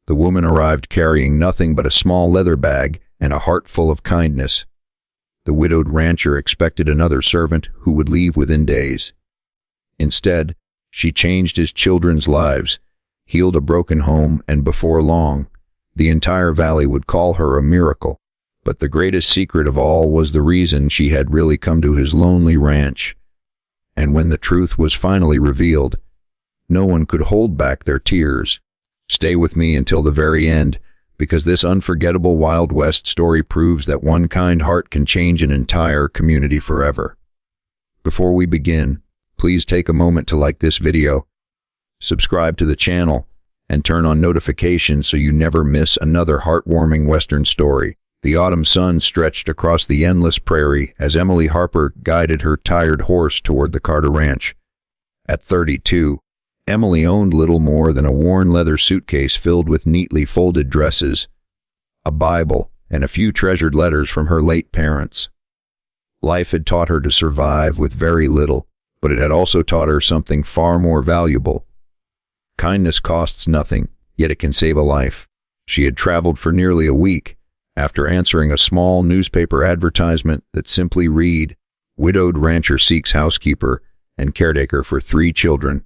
The woman arrived carrying nothing but a small leather bag and a heart full of kindness. The widowed rancher expected another servant who would leave within days. Instead, she changed his children's lives, healed a broken home, and before long, the entire valley would call her a miracle. But the greatest secret of all was the reason she had really come to his lonely ranch. And when the truth was finally revealed, no one could hold back their tears. Stay with me until the very end, because this unforgettable Wild West story proves that one kind heart can change an entire community forever. Before we begin, please take a moment to like this video, subscribe to the channel, and turn on notifications so you never miss another heartwarming Western story. The autumn sun stretched across the endless prairie as Emily Harper guided her tired horse toward the Carter Ranch. At 32, Emily owned little more than a worn leather suitcase filled with neatly folded dresses, a Bible, and a few treasured letters from her late parents. Life had taught her to survive with very little, but it had also taught her something far more valuable. Kindness costs nothing, yet it can save a life. She had traveled for nearly a week after answering a small newspaper advertisement that simply read, "Widowed rancher seeks housekeeper and caretaker for 3 children."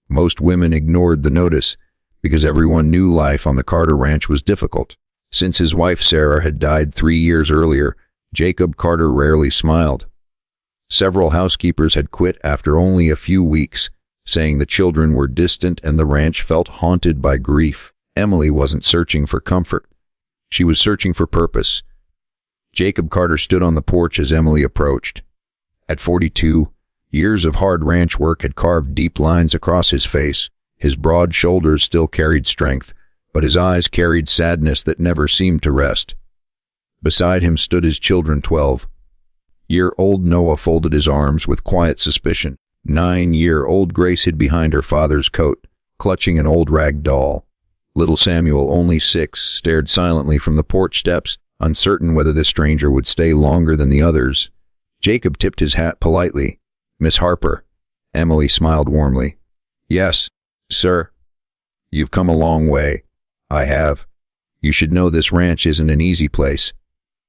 Most women ignored the notice because everyone knew life on the Carter Ranch was difficult. Since his wife Sarah had died 3 years earlier, Jacob Carter rarely smiled. Several housekeepers had quit after only a few weeks, saying the children were distant and the ranch felt haunted by grief. Emily wasn't searching for comfort. She was searching for purpose. Jacob Carter stood on the porch as Emily approached. At 42, years of hard ranch work had carved deep lines across his face. His broad shoulders still carried strength, but his eyes carried sadness that never seemed to rest. Beside him stood his children, 12-year-old Noah folded his arms with quiet suspicion. 9-year-old Grace hid behind her father's coat, clutching an old rag doll. Little Samuel, only 6, stared silently from the porch steps, uncertain whether this stranger would stay longer than the others. Jacob tipped his hat politely. "Miss Harper." Emily smiled warmly. "Yes, sir." "You've come a long way." "I have. You should know this ranch isn't an easy place."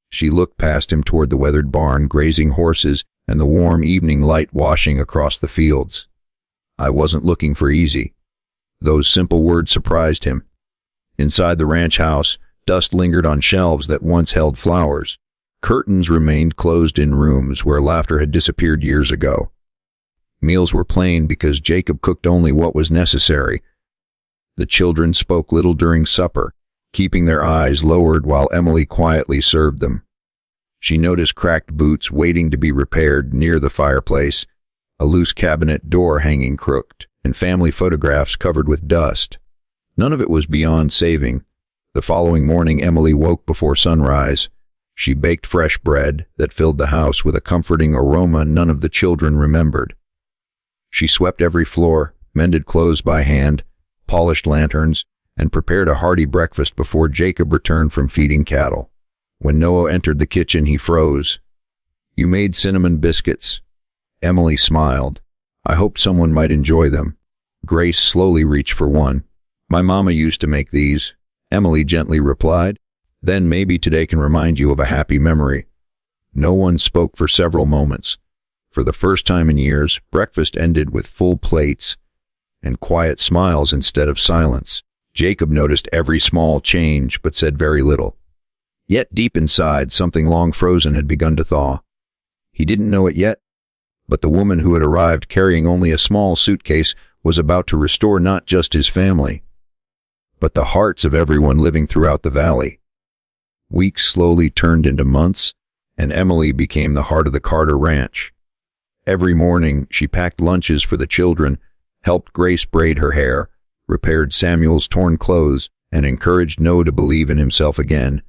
She looked past him toward the weathered barn, grazing horses, and the warm evening light washing across the fields. "I wasn't looking for easy." Those simple words surprised him. Inside the ranch house, dust lingered on shelves that once held flowers. Curtains remained closed in rooms where laughter had disappeared years ago. Meals were plain because Jacob cooked only what was necessary. The children spoke little during supper, keeping their eyes lowered while Emily quietly served them. She noticed cracked boots waiting to be repaired near the fireplace, a loose cabinet door hanging crooked, and family photographs covered with dust. None of it was beyond saving. The following morning, Emily woke before sunrise. She baked fresh bread that filled the house with a comforting aroma none of the children remembered. She swept every floor, mended clothes by hand, polished lanterns, and prepared a hearty breakfast before Jacob returned from feeding cattle. When Noah entered the kitchen, he froze. "You made cinnamon biscuits." Emily smiled. "I hoped someone might enjoy them." Grace slowly reached for one. "My mama used to make these," Emily gently replied. "Then maybe today can remind you of a happy memory." No one spoke for several moments. For the first time in years, breakfast ended with full plates and quiet smiles instead of silence. Jacob noticed every small change but said very little. Yet deep inside, something long frozen had begun to thaw. He didn't know it yet, but the woman who had arrived carrying only a small suitcase was about to restore not just his family, but the hearts of everyone living throughout the valley. Weeks slowly turned into months, and Emily became the heart of the Carter Ranch. Every morning, she packed lunches for the children, helped Grace braid her hair, repaired Samuel's torn clothes, and encouraged Noah to believe in himself again.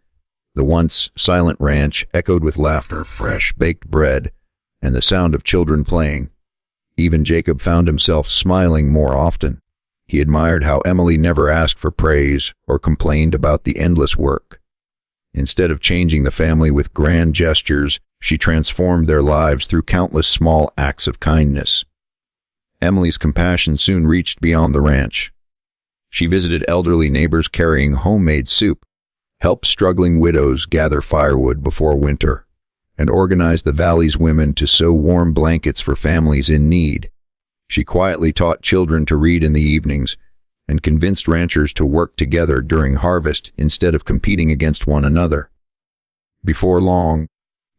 The once silent ranch echoed with laughter, fresh baked bread, and the sound of children playing. Even Jacob found himself smiling more often. He admired how Emily never asked for praise or complained about the endless work. Instead of changing the family with grand gestures, she transformed their lives through countless small acts of kindness. Emily's compassion soon reached beyond the ranch. She visited elderly neighbors carrying homemade soup, helped struggling widows gather firewood before winter, and organized the valley's women to sew warm blankets for families in need. She quietly taught children to read in the evenings and convinced ranchers to work together during harvest instead of competing against one another. Before long,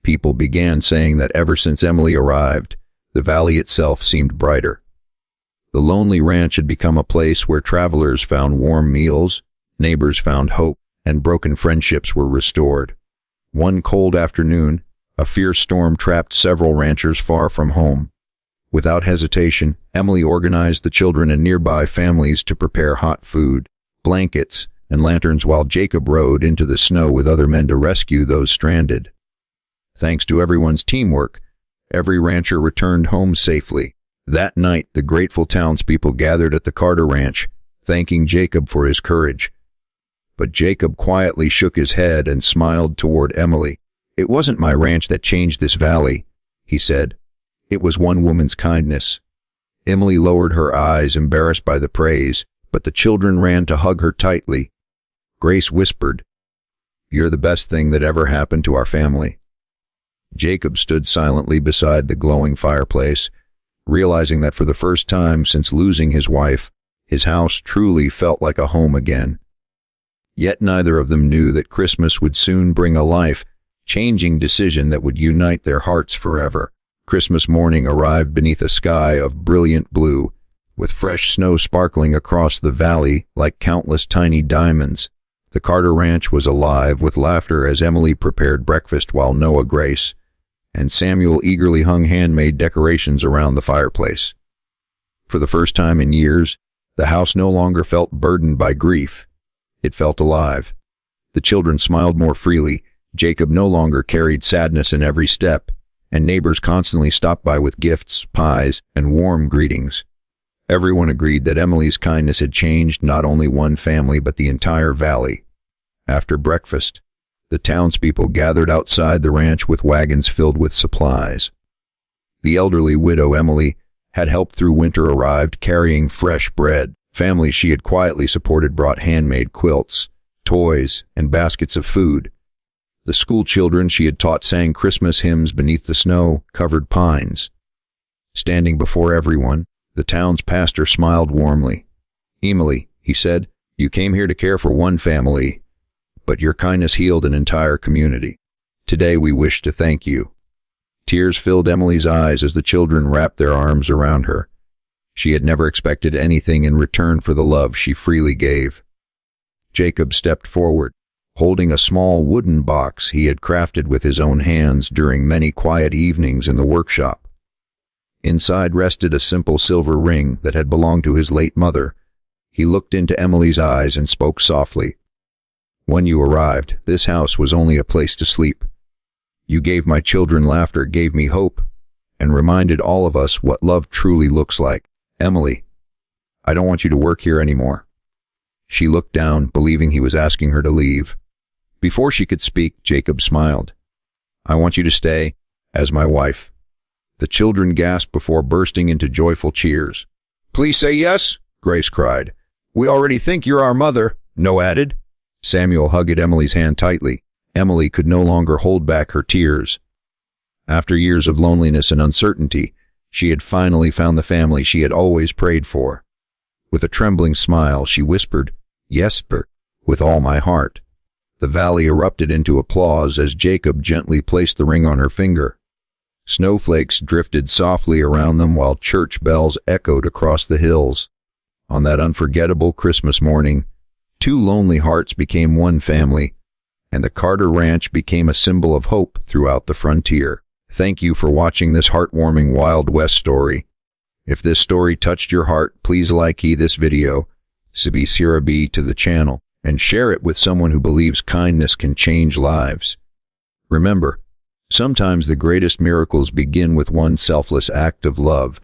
people began saying that ever since Emily arrived, the valley itself seemed brighter. The lonely ranch had become a place where travelers found warm meals, neighbors found hope, and broken friendships were restored. One cold afternoon, a fierce storm trapped several ranchers far from home. Without hesitation, Emily organized the children and nearby families to prepare hot food, blankets, and lanterns while Jacob rode into the snow with other men to rescue those stranded. Thanks to everyone's teamwork, every rancher returned home safely. That night, the grateful townspeople gathered at the Carter Ranch, thanking Jacob for his courage. But Jacob quietly shook his head and smiled toward Emily. "It wasn't my ranch that changed this valley," he said. "It was one woman's kindness." Emily lowered her eyes, embarrassed by the praise, but the children ran to hug her tightly. Grace whispered, "You're the best thing that ever happened to our family." Jacob stood silently beside the glowing fireplace, realizing that for the first time since losing his wife, his house truly felt like a home again. Yet neither of them knew that Christmas would soon bring a life-changing decision that would unite their hearts forever. Christmas morning arrived beneath a sky of brilliant blue, with fresh snow sparkling across the valley like countless tiny diamonds. The Carter Ranch was alive with laughter as Emily prepared breakfast while Noah, Grace, and Samuel eagerly hung handmade decorations around the fireplace. For the first time in years, the house no longer felt burdened by grief. It felt alive. The children smiled more freely, Jacob no longer carried sadness in every step, and neighbors constantly stopped by with gifts, pies, and warm greetings. Everyone agreed that Emily's kindness had changed not only one family but the entire valley. After breakfast, the townspeople gathered outside the ranch with wagons filled with supplies. The elderly widow Emily had helped through winter arrived carrying fresh bread. Families she had quietly supported brought handmade quilts, toys, and baskets of food. The school children she had taught sang Christmas hymns beneath the snow-covered pines. Standing before everyone, the town's pastor smiled warmly. "Emily," he said, "you came here to care for one family, but your kindness healed an entire community. Today we wish to thank you." Tears filled Emily's eyes as the children wrapped their arms around her. She had never expected anything in return for the love she freely gave. Jacob stepped forward, holding a small wooden box he had crafted with his own hands during many quiet evenings in the workshop. Inside rested a simple silver ring that had belonged to his late mother. He looked into Emily's eyes and spoke softly. "When you arrived, this house was only a place to sleep. You gave my children laughter, gave me hope, and reminded all of us what love truly looks like. Emily, I don't want you to work here anymore." She looked down, believing he was asking her to leave. Before she could speak, Jacob smiled. "I want you to stay as my wife." The children gasped before bursting into joyful cheers. "Please say yes," Grace cried. "We already think you're our mother," Noah added. Samuel hugged Emily's hand tightly. Emily could no longer hold back her tears. After years of loneliness and uncertainty, she had finally found the family she had always prayed for. With a trembling smile, she whispered, "Yes, Bert, with all my heart." The valley erupted into applause as Jacob gently placed the ring on her finger. Snowflakes drifted softly around them while church bells echoed across the hills. On that unforgettable Christmas morning, two lonely hearts became one family, and the Carter Ranch became a symbol of hope throughout the frontier. Thank you for watching this heartwarming Wild West story. If this story touched your heart, please like this video, subscribe to the channel, and share it with someone who believes kindness can change lives. Remember, sometimes the greatest miracles begin with one selfless act of love.